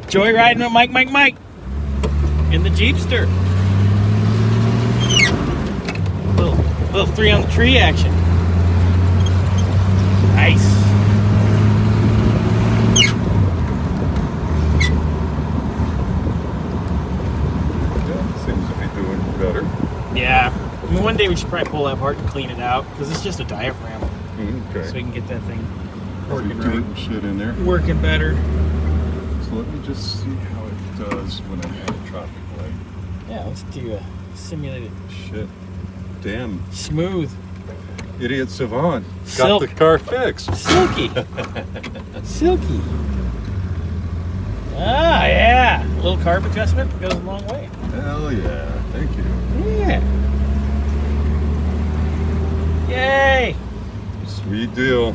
Joyriding with Mike. In the Jeepster. Little 3 on the tree action. Nice. Yeah, seems to be doing better. Yeah. I mean, one day we should probably pull that apart and clean it out because it's just a diaphragm. Okay. So we can get that thing Already working doing right. shit in there. Working better. So let me just see how it does when I have a traffic light. Yeah, let's do a simulated Shit. Damn. smooth. Idiot savant. Silk. Got the car fixed. Silky. Silky. Ah, yeah. A little carb adjustment goes a long way. Hell yeah. Thank you. Yeah. Yay. Sweet deal.